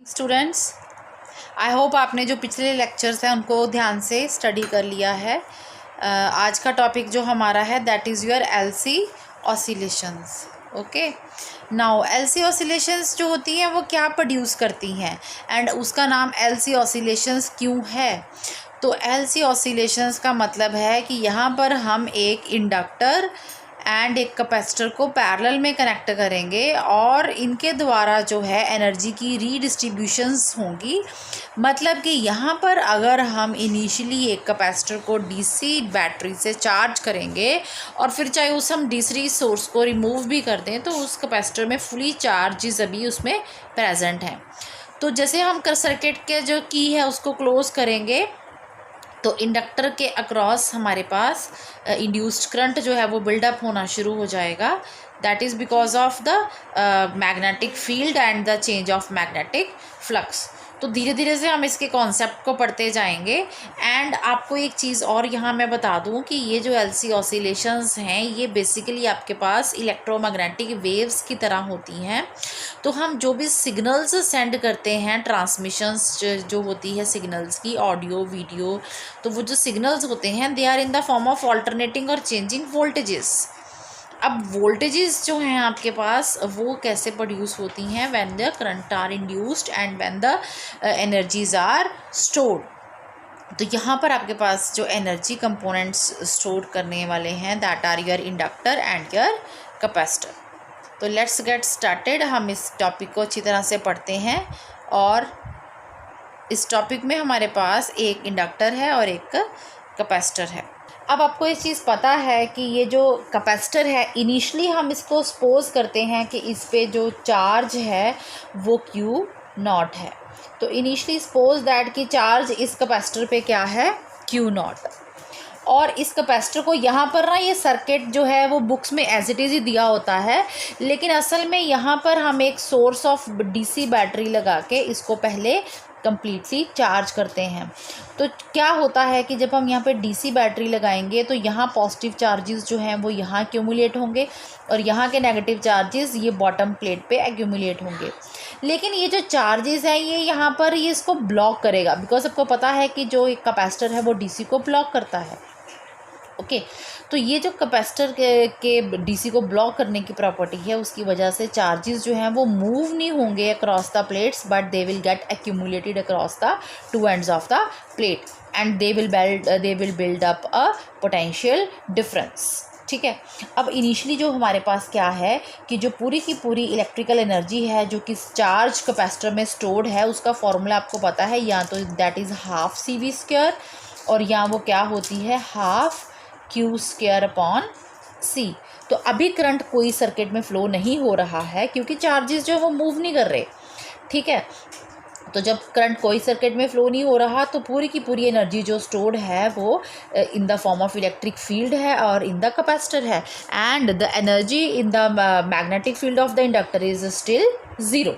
Students, I hope आपने जो पिछले लेक्चर्स हैं उनको ध्यान से स्टडी कर लिया है। आज का टॉपिक जो हमारा है that is your LC oscillations. Okay, now LC oscillations जो होती हैं वो क्या प्रोड्यूस करती हैं एंड उसका नाम एलसी ऑसिलेशंस क्यों है। तो एलसी ऑसिलेशंस का मतलब है कि यहाँ पर हम एक इंडक्टर एंड एक कैपेसिटर को पैरेलल में कनेक्ट करेंगे और इनके द्वारा जो है एनर्जी की रीडिस्ट्रीब्यूशंस होंगी। मतलब कि यहाँ पर अगर हम इनिशियली एक कैपेसिटर को डीसी बैटरी से चार्ज करेंगे और फिर चाहे उस हम डीसी सोर्स को रिमूव भी कर दें तो उस कैपेसिटर में फुली चार्जेस अभी उसमें प्रेजेंट हैं। तो जैसे हम सर्किट के जो की है उसको क्लोज करेंगे तो इंडक्टर के अक्रॉस हमारे पास इंड्यूस्ड करंट जो है वो बिल्डअप होना शुरू हो जाएगा। That is because of the magnetic field and the change of magnetic flux. तो धीरे धीरे से हम इसके कॉन्सेप्ट को पढ़ते जाएंगे। एंड आपको एक चीज़ और यहाँ मैं बता दूँ कि ये जो एलसी ऑसिलेशंस हैं ये बेसिकली आपके पास इलेक्ट्रोमैग्नेटिक वेव्स की तरह होती हैं। तो हम जो भी सिग्नल्स सेंड करते हैं, ट्रांसमिशंस जो होती है सिग्नल्स की, ऑडियो वीडियो, तो वो जो सिग्नल्स होते हैं they are in the form of alternating और चेंजिंग वोल्टेजेस। अब वोल्टेजेस जो हैं आपके पास वो कैसे प्रोड्यूस होती हैं, when the current are induced and when the energies are stored. तो यहाँ पर आपके पास जो एनर्जी कंपोनेंट्स स्टोर करने वाले हैं that are your inductor and your capacitor. तो लेट्स गेट स्टार्टेड। हम इस टॉपिक को अच्छी तरह से पढ़ते हैं और इस टॉपिक में हमारे पास एक इंडक्टर है और एक कैपेसिटर है। अब आपको ये चीज़ पता है कि ये जो कैपेसिटर है इनिशियली हम इसको सपोज करते हैं कि इस पे जो चार्ज है वो Q नॉट है। तो इनिशियली सपोज दैट कि चार्ज इस कैपेसिटर पे क्या है, Q नॉट। और इस कैपेसिटर को यहाँ पर ना ये सर्किट जो है वो बुक्स में एज इट इज़ ही दिया होता है, लेकिन असल में यहाँ पर हम एक सोर्स ऑफ डीसी बैटरी लगा के इसको पहले कंप्लीटली चार्ज करते हैं। तो क्या होता है कि जब हम यहाँ पे डीसी बैटरी लगाएंगे तो यहाँ पॉजिटिव चार्जेस जो हैं वो यहाँ एक्यूमुलेट होंगे और यहाँ के नेगेटिव चार्जेस ये बॉटम प्लेट पे एक्यूमुलेट होंगे। लेकिन ये जो चार्जेस हैं ये यहाँ पर ये इसको ब्लॉक करेगा, बिकॉज आपको पता है कि जो एक कैपेसिटर है वो डीसी को ब्लॉक करता है। ओके, तो ये जो कैपेसिटर के डीसी को ब्लॉक करने की प्रॉपर्टी है उसकी वजह से चार्जेस जो हैं वो मूव नहीं होंगे across the plates, but they will get accumulated across the two ends of the plate and they will build up a potential difference. ठीक है, अब इनिशियली जो हमारे पास क्या है कि जो पूरी की पूरी इलेक्ट्रिकल एनर्जी है जो कि चार्ज कैपेसिटर में स्टोर्ड है उसका फॉर्मूला आपको पता है, या तो दैट इज़ हाफ CV² और या वो क्या होती है हाफ Q² C। तो अभी करंट कोई सर्किट में फ़्लो नहीं हो रहा है क्योंकि चार्जेस जो वो मूव नहीं कर रहे। ठीक है, तो जब करंट कोई सर्किट में फ़्लो नहीं हो रहा तो पूरी की पूरी एनर्जी जो स्टोर्ड है वो इन the form of electric field है और इन द कैपेसिटर है, and the energy in the magnetic field of the inductor is still zero.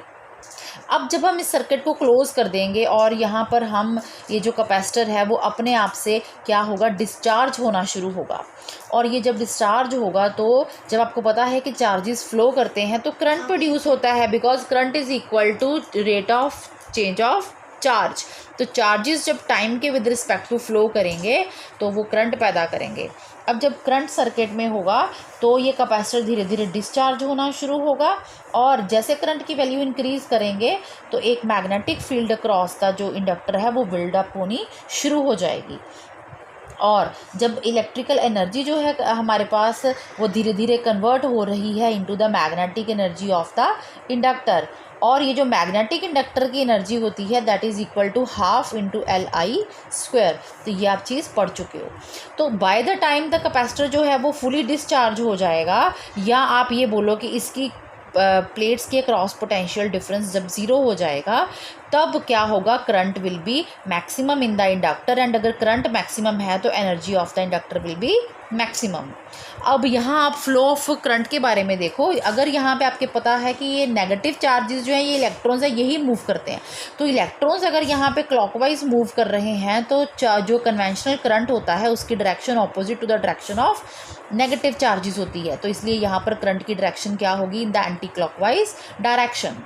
अब जब हम इस सर्किट को क्लोज कर देंगे और यहाँ पर हम ये जो कैपेसिटर है वो अपने आप से क्या होगा, डिस्चार्ज होना शुरू होगा। और ये जब डिस्चार्ज होगा तो जब आपको पता है कि चार्जेस फ्लो करते हैं तो करंट प्रोड्यूस होता है, because current is equal to rate of change of charge. तो चार्जेस जब टाइम के विद रिस्पेक्ट टू फ्लो करेंगे तो वो करंट पैदा करेंगे। अब जब करंट सर्किट में होगा तो ये कैपेसिटर धीरे धीरे डिस्चार्ज होना शुरू होगा और जैसे करंट की वैल्यू इंक्रीज़ करेंगे तो एक मैग्नेटिक फील्ड अक्रॉस का जो इंडक्टर है वो बिल्डअप होनी शुरू हो जाएगी। और जब इलेक्ट्रिकल एनर्जी जो है हमारे पास वो धीरे धीरे कन्वर्ट हो रही है into the magnetic energy of the inductor, और ये जो मैग्नेटिक इंडक्टर की एनर्जी होती है that is equal to half into LI²। तो ये आप चीज़ पढ़ चुके हो। तो by the time the capacitor जो है वो फुली डिस्चार्ज हो जाएगा, या आप ये बोलो कि इसकी प्लेट्स के क्रॉस पोटेंशियल डिफरेंस जब ज़ीरो हो जाएगा तब क्या होगा, current will be maximum in the inductor, and अगर करंट मैक्सिमम है तो energy of the inductor will be maximum. अब यहाँ आप फ्लो ऑफ करंट के बारे में देखो। अगर यहाँ पे आपके पता है कि ये नेगेटिव चार्जेस जो हैं ये इलेक्ट्रॉन्स है यही मूव करते हैं, तो इलेक्ट्रॉन्स अगर यहाँ पे क्लॉकवाइज मूव कर रहे हैं तो जो कन्वेंशनल करंट होता है उसकी direction opposite to the direction of negative charges होती है। तो इसलिए यहाँ पर करंट की डायरेक्शन क्या होगी, in the anti clockwise direction.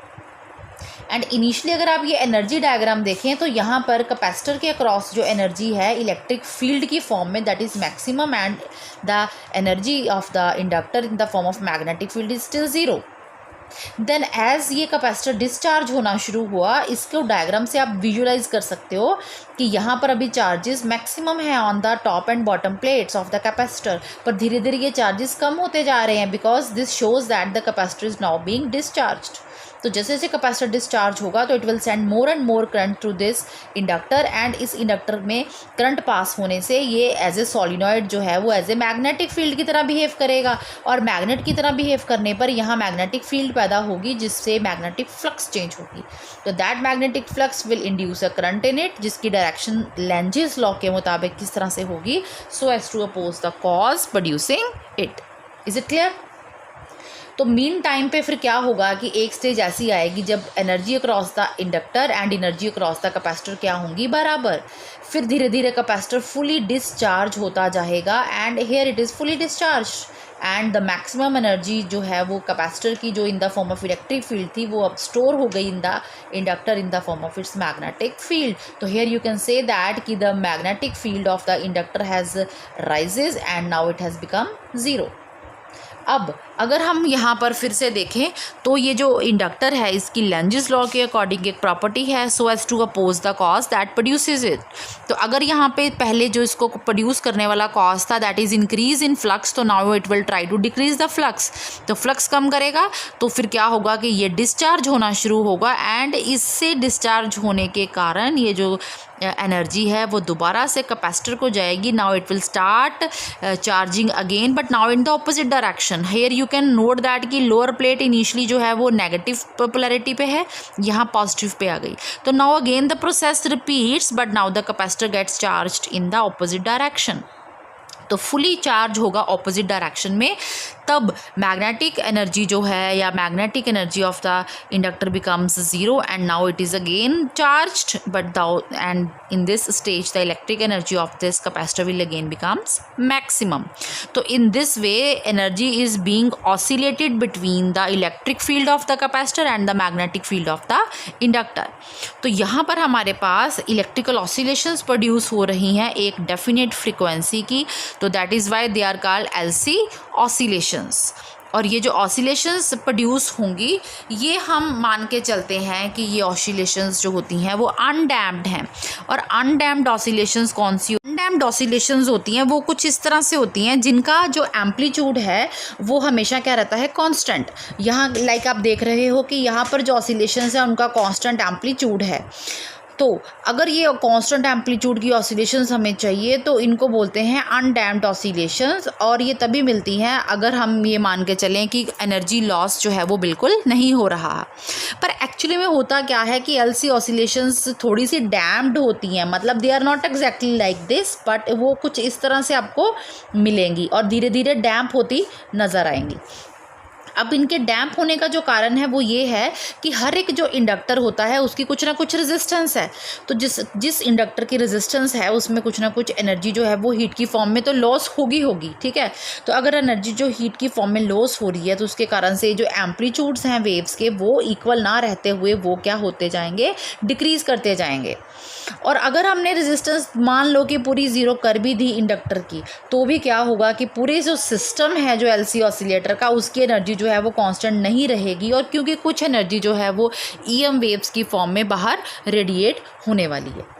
And initially अगर आप ये एनर्जी डायग्राम देखें तो यहाँ पर कैपेसिटर के अक्रॉस जो एनर्जी है इलेक्ट्रिक फील्ड की फॉर्म में that is maximum, and the energy of the inductor in the form of magnetic field is still zero. Then as ये कैपेसिटर डिस्चार्ज होना शुरू हुआ, इसको डायग्राम से आप विजुअलाइज कर सकते हो कि यहाँ पर अभी चार्जेस मैक्सिमम है on the top and bottom plates of the capacitor, पर धीरे धीरे ये चार्जेस कम होते जा रहे हैं because this shows that the capacitor is now being discharged. तो जैसे जैसे कैपेसिटर डिस्चार्ज होगा तो it will send more and more current through this inductor, and इस इंडक्टर में करंट पास होने से ये एज ए सॉलिनॉइड जो है वो एज ए मैग्नेटिक फील्ड की तरह बिहेव करेगा, और मैग्नेट की तरह बिहेव करने पर यहाँ मैग्नेटिक फील्ड पैदा होगी जिससे मैग्नेटिक फ्लक्स चेंज होगी। तो that magnetic flux will induce a current in it, जिसकी डायरेक्शन लेंजेस लॉ के मुताबिक किस तरह से होगी, so as to oppose the cause producing it. Is it clear? तो मीन टाइम पे फिर क्या होगा कि एक स्टेज ऐसी आएगी जब energy across the inductor and energy across the capacitor क्या होंगी, बराबर। फिर धीरे धीरे कैपेसिटर फुली डिस्चार्ज होता जाएगा and here it is fully discharge, and the maximum energy जो है वो कैपेसिटर की जो in the form of electric field थी वो अब स्टोर हो गई in the inductor in the form of its magnetic field. तो here you can say that कि the magnetic field of the inductor has raises and now it has become zero. अब अगर हम यहाँ पर फिर से देखें तो ये जो इंडक्टर है इसकी लेंजेस लॉ के अकॉर्डिंग एक प्रॉपर्टी है, so as to oppose the cause that produces it. तो अगर यहाँ पे पहले जो इसको प्रोड्यूस करने वाला कॉज था that is increase in flux, तो now it will try to decrease the flux. तो फ्लक्स कम करेगा तो फिर क्या होगा कि ये डिस्चार्ज होना शुरू होगा, एंड इससे डिस्चार्ज होने के कारण ये जो एनर्जी है वो दोबारा से कैपेसिटर को जाएगी। Now it will start charging again, but now in the opposite direction. Here you can note that कि लोअर प्लेट इनिशियली जो है वो नेगेटिव पोलैरिटी पे है, यहाँ पॉजिटिव पे आ गई। तो now again the process repeats, but now the capacitor gets charged in the opposite direction. तो फुली चार्ज होगा ऑपोजिट डायरेक्शन में, तब मैग्नेटिक एनर्जी जो है या magnetic energy of the inductor becomes zero, and now it is again charged, but and in this stage the electric energy of this capacitor will again becomes maximum. तो in this way energy is being oscillated between the electric field of the capacitor and the magnetic field of the inductor. तो यहाँ पर हमारे पास electrical oscillations produce हो रही हैं एक definite frequency की, तो that is why they are called LC oscillations. और ये जो ऑसिलेशंस प्रोड्यूस होंगी ये हम मान के चलते हैं कि ये ऑसिलेशंस जो होती हैं वो अनडैम्प्ड हैं। और अनडैम्प्ड ऑसिलेशंस कौन सी? अनडैम्प्ड ऑसिलेशंस होती हैं वो कुछ इस तरह से होती हैं जिनका जो एम्पलीट्यूड है वो हमेशा क्या रहता है, कांस्टेंट। यहाँ लाइक आप देख रहे हो कि यहाँ पर जो ऑसिलेशंस हैं उनका कांस्टेंट एम्पलीट्यूड है। तो अगर ये कांस्टेंट एम्पलीट्यूड की ऑसिलेशंस हमें चाहिए तो इनको बोलते हैं अनडैम्प्ड ऑसिलेशंस, और ये तभी मिलती हैं अगर हम ये मान के चलें कि एनर्जी लॉस जो है वो बिल्कुल नहीं हो रहा। पर एक्चुअली में होता क्या है कि एलसी ऑसिलेशंस थोड़ी सी डैम्प्ड होती हैं, मतलब they are not exactly like this, but वो कुछ इस तरह से आपको मिलेंगी और धीरे धीरे डैम्प होती नज़र आएंगी। अब इनके डैम्प होने का जो कारण है वो ये है कि हर एक जो इंडक्टर होता है उसकी कुछ ना कुछ रेजिस्टेंस है। तो जिस इंडक्टर की रेजिस्टेंस है उसमें कुछ ना कुछ एनर्जी जो है वो हीट की फॉर्म में तो लॉस होगी, ठीक है। तो अगर एनर्जी जो हीट की फॉर्म में लॉस हो रही है तो उसके कारण से जो एम्पलीट्यूड्स हैं वेव्स के वो इक्वल ना रहते हुए वो क्या होते जाएंगे, डिक्रीज़ करते जाएंगे। और अगर हमने रेजिस्टेंस मान लो कि पूरी ज़ीरो कर भी दी इंडक्टर की, तो भी क्या होगा कि पूरे जो सिस्टम है जो एलसी ऑसिलेटर का उसकी एनर्जी जो है वो कांस्टेंट नहीं रहेगी, और क्योंकि कुछ एनर्जी जो है वो ईएम वेव्स की फॉर्म में बाहर रेडिएट होने वाली है।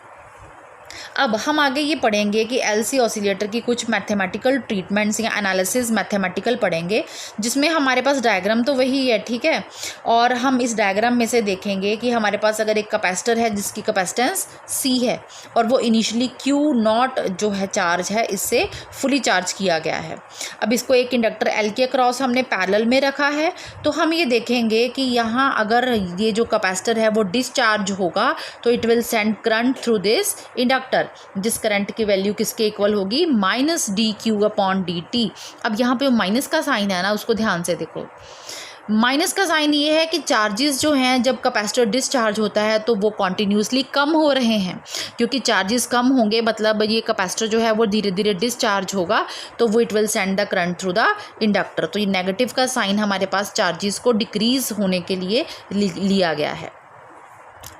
अब हम आगे ये पढ़ेंगे कि एलसी ऑसिलेटर की कुछ मैथमेटिकल ट्रीटमेंट्स या एनालिसिस मैथमेटिकल पढ़ेंगे, जिसमें हमारे पास डायग्राम तो वही है, ठीक है। और हम इस डायग्राम में से देखेंगे कि हमारे पास अगर एक कैपेसिटर है जिसकी कैपेसिटेंस C है और वो इनिशियली Q0 जो है चार्ज है इससे फुली चार्ज किया गया है। अब इसको एक इंडक्टर L के अक्रॉस हमने पैरेलल में रखा है, तो हम ये देखेंगे कि यहाँ अगर ये जो कैपेसिटर है वो डिस्चार्ज होगा तो it will send current through this inductor, जिस करंट की वैल्यू किसके इक्वल होगी, -dq/dt। अब यहाँ पे माइनस का साइन है ना, उसको ध्यान से देखो। माइनस का साइन ये है कि चार्जेस जो हैं जब कैपेसिटर डिस्चार्ज होता है तो वो कॉन्टीन्यूसली कम हो रहे हैं, क्योंकि चार्जेस कम होंगे मतलब ये कैपेसिटर जो है वो धीरे धीरे डिस्चार्ज होगा तो वो it will send the current through the inductor. तो ये नेगेटिव का साइन हमारे पास चार्जेस को डिक्रीज होने के लिए लिया गया है।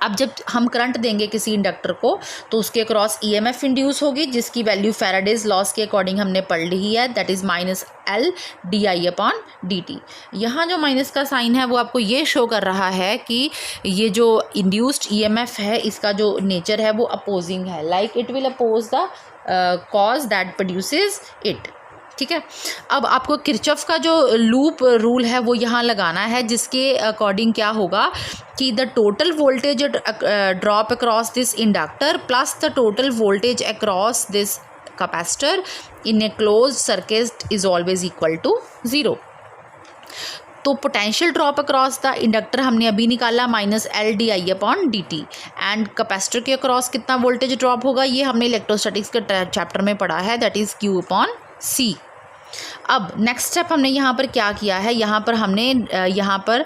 अब जब हम करंट देंगे किसी इंडक्टर को तो उसके क्रॉस ईएमएफ इंड्यूस होगी, जिसकी वैल्यू फैराडेज लॉस के अकॉर्डिंग हमने पढ़ ली है, दैट इज़ -L/di/dt। यहाँ जो माइनस का साइन है वो आपको ये शो कर रहा है कि ये जो इंड्यूस्ड ईएमएफ है इसका जो नेचर है वो अपोजिंग है, like it will oppose the cause that produces it. ठीक है, अब आपको किरचॉफ का जो लूप रूल है वो यहाँ लगाना है, जिसके अकॉर्डिंग क्या होगा कि the total voltage drop across this inductor plus the total voltage across this capacitor in a close circuit is always equal to 0। तो potential drop across the inductor हमने अभी निकाला -L/di/dt, एंड कैपेसिटर के across कितना voltage drop होगा ये हमने electrostatics के चैप्टर में पढ़ा है, दैट इज़ Q/C। अब नेक्स्ट स्टेप हमने यहाँ पर क्या किया है, यहाँ पर हमने यहाँ पर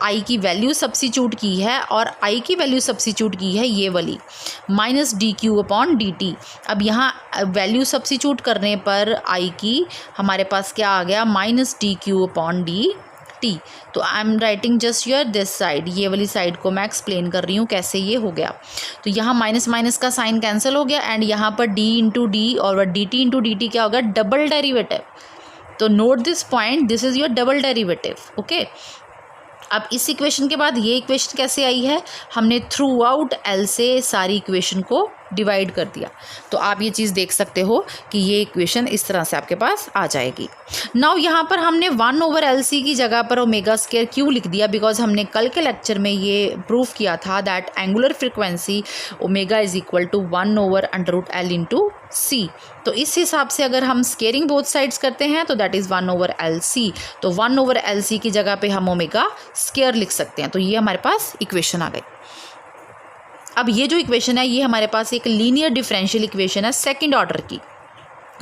I की वैल्यू सब्स्टिट्यूट की है, और I की वैल्यू सब्स्टिट्यूट की है ये वाली -dq/dt। अब यहाँ वैल्यू सब्स्टिट्यूट करने पर I की हमारे पास क्या आ गया -dq/dt। तो I am writing just your this side, ये वाली साइड को मैं एक्सप्लेन कर रही हूँ कैसे ये हो गया। तो यहाँ माइनस माइनस का साइन कैंसिल हो गया, एंड यहाँ पर d इंटू डी और dt क्या होगा, डबल डेरिवेटिव। तो note this point, this is your double derivative. Okay, अब इस इक्वेशन के बाद ये इक्वेशन कैसे आई है, हमने थ्रू आउट L से सारी इक्वेशन को डिवाइड कर दिया। तो आप ये चीज़ देख सकते हो कि ये इक्वेशन इस तरह से आपके पास आ जाएगी। नाउ यहाँ पर हमने 1/LC की जगह पर ओमेगा स्क्वायर क्यों लिख दिया, बिकॉज हमने कल के लेक्चर में ये प्रूव किया था that angular frequency omega is equal to 1/√L into C। तो इस हिसाब से अगर हम स्केयरिंग बोथ साइड्स करते हैं तो दैट इज़ 1/LC। तो 1/LC की जगह पे हम ओमेगा स्क्वायर लिख सकते हैं। तो ये हमारे पास इक्वेशन आ गई। अब ये जो इक्वेशन है ये हमारे पास एक लीनियर डिफरेंशियल इक्वेशन है सेकंड ऑर्डर की,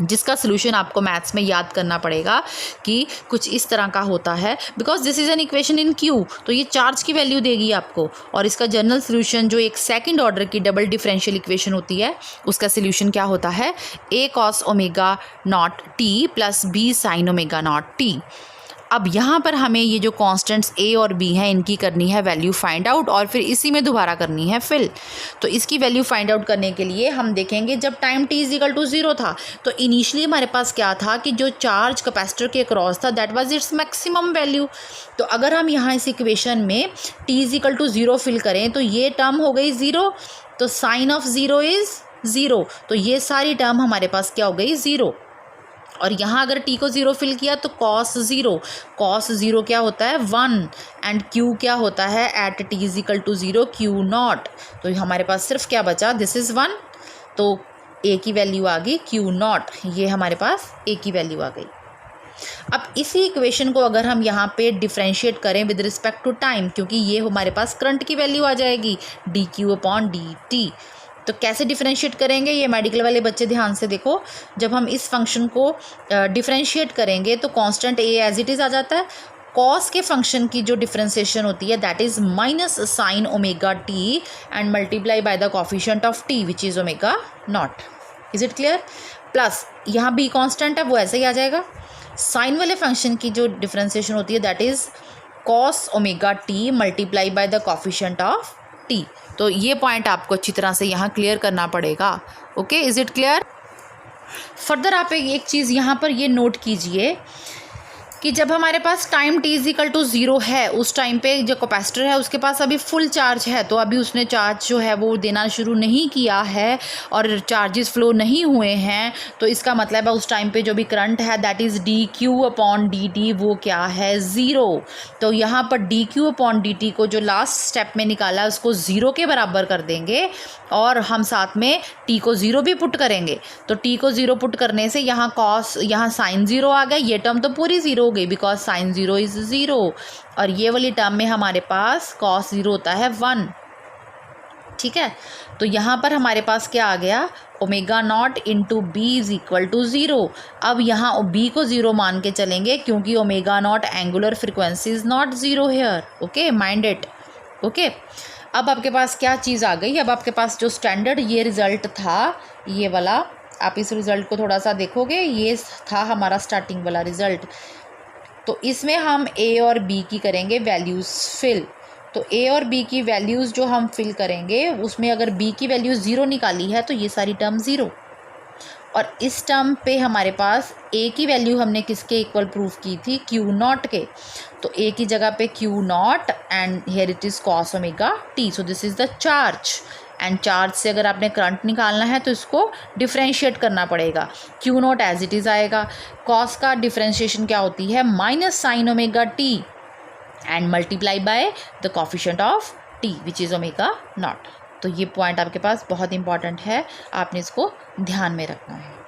जिसका सोल्यूशन आपको मैथ्स में याद करना पड़ेगा कि कुछ इस तरह का होता है, because this is an equation in Q. तो ये चार्ज की वैल्यू देगी आपको, और इसका जनरल सोल्यूशन जो एक सेकंड ऑर्डर की डबल डिफरेंशियल इक्वेशन होती है उसका सोल्यूशन क्या होता है, a cos ω0t plus b sin ω0t। अब यहाँ पर हमें ये जो कांस्टेंट्स a और b हैं इनकी करनी है वैल्यू फाइंड आउट, और फिर इसी में दोबारा करनी है फिल। तो इसकी वैल्यू फाइंड आउट करने के लिए हम देखेंगे जब time t is equal to 0 था तो इनिशियली हमारे पास क्या था कि जो चार्ज कैपेसिटर के अक्रॉस था that was its maximum value. तो अगर हम यहाँ इस इक्वेशन में t is equal to 0 fill करें तो ये टर्म हो गई 0, तो साइन ऑफ 0 इज़ 0, तो ये सारी टर्म हमारे पास क्या हो गई 0। और यहाँ अगर t को 0 फिल किया तो cos 0 क्या होता है 1, एंड q क्या होता है at t is equal to 0 Q0। तो हमारे पास सिर्फ क्या बचा, दिस इज़ 1, तो a की वैल्यू आ गई Q0, ये हमारे पास a की वैल्यू आ गई। अब इसी इक्वेशन को अगर हम यहाँ पे डिफ्रेंशिएट करें विद रिस्पेक्ट टू टाइम, क्योंकि ये हमारे पास करंट की वैल्यू आ जाएगी dq/dt। तो कैसे डिफरेंशिएट करेंगे ये मेडिकल वाले बच्चे ध्यान से देखो। जब हम इस फंक्शन को डिफरेंशिएट करेंगे तो constant a as it is आ जाता है, कॉस के फंक्शन की जो डिफरेंशिएशन होती है that is minus sine omega T and multiply by the coefficient of T which is ω0। Is it clear? Plus यहाँ b कांस्टेंट है वो ऐसे ही आ जाएगा। साइन वाले फंक्शन की जो डिफरेंशिएशन होती है that is cos omega T multiply by the coefficient of T. तो ये पॉइंट आपको अच्छी तरह से यहाँ क्लियर करना पड़ेगा। Okay, is it clear? Further आप एक चीज़ यहाँ पर ये नोट कीजिए कि जब हमारे पास time t is equal to 0 है उस टाइम पे जो कैपेसिटर है उसके पास अभी फुल चार्ज है, तो अभी उसने चार्ज जो है वो देना शुरू नहीं किया है और चार्जेस फ्लो नहीं हुए हैं। तो इसका मतलब है उस टाइम पे जो भी करंट है दैट इज़ dq/dt वो क्या है 0। तो यहाँ पर dq/dt को जो लास्ट स्टेप में निकाला उसको 0 के बराबर कर देंगे, और हम साथ में t को 0 भी पुट करेंगे। तो t को 0 पुट करने से यहाँ कॉस यहाँ साइन 0 आ गया, ये टर्म तो पूरी 0 हो गई बिकॉज साइन 0 इज़ 0, और ये वाली टर्म में हमारे पास कॉस 0 होता है 1। ठीक है, तो यहाँ पर हमारे पास क्या आ गया ω0 into b is equal to 0। अब यहाँ b को 0 मान के चलेंगे क्योंकि ω0 angular frequency is not 0 here. Okay, mind it. Okay, अब आपके पास क्या चीज़ आ गई, अब आपके पास जो स्टैंडर्ड ये रिज़ल्ट था ये वाला, आप इस रिज़ल्ट को थोड़ा सा देखोगे, ये था हमारा स्टार्टिंग वाला रिज़ल्ट। तो इसमें हम a और b की करेंगे वैल्यूज़ फिल। तो ए और बी की वैल्यूज़ जो हम फिल करेंगे उसमें अगर बी की वैल्यू 0 निकाली है तो ये सारी टर्म 0, और इस टर्म पे हमारे पास ए की वैल्यू हमने किसके इक्वल प्रूफ की थी, क्यू नॉट के, तो ए की जगह पे Q not and here it is cos omega T, so this is the charge, and charge से अगर आपने करंट निकालना है तो इसको डिफ्रेंशिएट करना पड़ेगा, Q naught as it is आएगा, कॉस का डिफ्रेंशिएशन क्या होती है minus sine omega T and multiply by the coefficient of T which is omega naught. तो ये पॉइंट आपके पास बहुत इंपॉर्टेंट है, आपने इसको ध्यान में रखना है।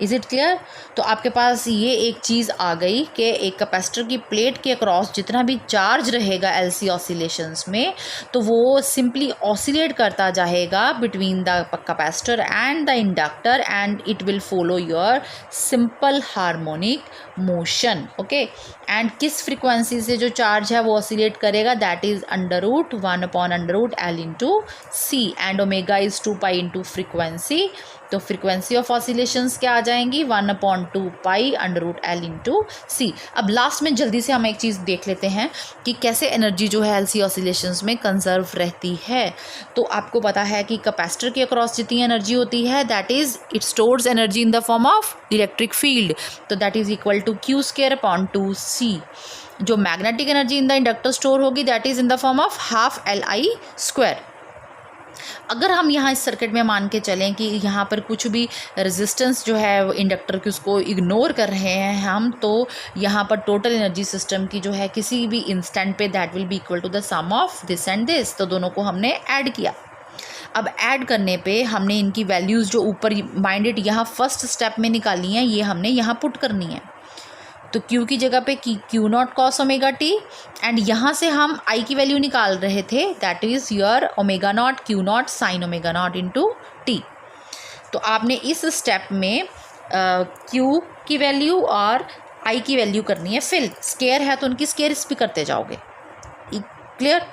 Is it clear? तो आपके पास ये एक चीज़ आ गई कि एक कैपेसिटर की प्लेट के अक्रॉस जितना भी चार्ज रहेगा एलसी ऑसिलेशंस में, तो वो सिंपली ऑसिलेट करता जाएगा between the capacitor and the inductor and it will follow your simple harmonic motion. Okay, and किस फ्रिक्वेंसी से जो चार्ज है वो ऑसिलेट करेगा, that is √1/√L into C, and omega is 2π into frequency, तो frequency of oscillations क्या आ जाएंगी 1/2π√L इंटू सी। अब लास्ट में जल्दी से हम एक चीज़ देख लेते हैं कि कैसे एनर्जी जो है एलसी ऑसिलेशंस में कंजर्व रहती है। तो आपको पता है कि कैपेसिटर के अक्रॉस जितनी एनर्जी होती है that is it stores energy in the form of electric field, तो that is equal to Q² जो magnetic energy in the inductor store होगी that is in the form of ½ Li²। अगर हम यहाँ इस सर्किट में मान के चलें कि यहाँ पर कुछ भी रेजिस्टेंस जो है इंडक्टर की उसको इग्नोर कर रहे हैं हम, तो यहाँ पर टोटल एनर्जी सिस्टम की जो है किसी भी इंस्टेंट पे that will be equal to the sum of this and this. तो दोनों को हमने ऐड किया। अब ऐड करने पे हमने इनकी वैल्यूज़ जो ऊपर माइंडेड यहाँ फर्स्ट स्टेप में निकाली हैं ये हमने यहाँ पुट करनी है। तो Q की जगह पे Q0 cos omega T, and यहाँ से हम I की वैल्यू निकाल रहे थे that is your ω0 Q0 sin ω0 into t. तो आपने इस स्टेप में Q की वैल्यू और I की वैल्यू करनी है फिल। स्केयर है तो उनकी स्केयर भी करते जाओगे। क्लियर?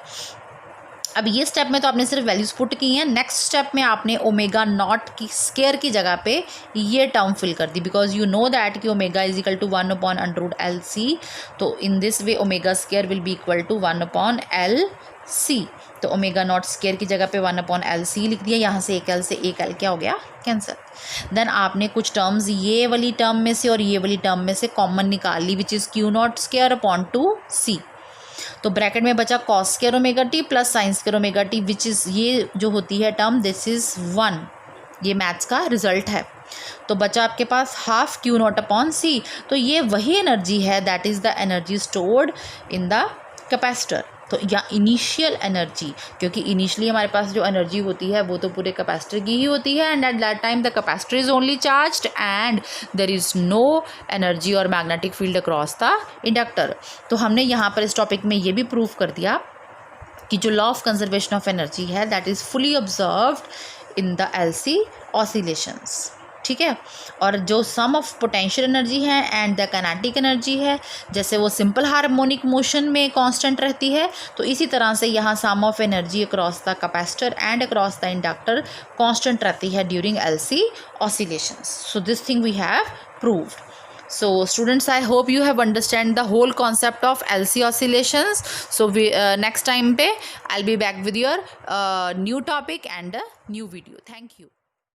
अब ये स्टेप में तो आपने सिर्फ वैल्यूज़ पुट की हैं। नेक्स्ट स्टेप में आपने ω0 की स्केयर की जगह पे ये टर्म फिल कर दी, बिकॉज यू नो दैट कि omega is equal to 1/√LC, तो in this way omega square will be equal to 1/LC। तो ω0 स्केयर की जगह पे 1/LC लिख दिया। यहाँ से एक L से एक L क्या हो गया, कैंसर। देन आपने कुछ टर्म्स ये वाली टर्म में से और ये वाली टर्म में से कॉमन निकाल ली विच इज़ Q0² C। तो ब्रैकेट में बचा cos² omega T plus sin² omega T which is ये जो होती है टर्म दिस इज़ 1। ये मैथ्स का रिजल्ट है। तो बचा आपके पास ½ Q0/C। तो ये वही एनर्जी है that is the energy stored in the capacitor. तो या इनिशियल एनर्जी, क्योंकि इनिशियली हमारे पास जो एनर्जी होती है वो तो पूरे कैपेसिटर की ही होती है, and at that time the capacitor is only charged and there is no energy और magnetic field across the inductor. तो हमने यहाँ पर इस टॉपिक में ये भी प्रूव कर दिया कि जो law of conservation of energy है that is fully observed in the LC oscillations. ठीक है, और जो सम ऑफ पोटेंशियल एनर्जी है एंड द काइनेटिक एनर्जी है, जैसे वो सिंपल हार्मोनिक मोशन में कांस्टेंट रहती है, तो इसी तरह से यहाँ sum of energy across the capacitor and across the inductor constant रहती है during LC oscillations. So this thing we have proved. So students, I hope you have understand the whole concept of LC oscillations. So we next time pe I'll be back with your new topic and a new video. Thank you.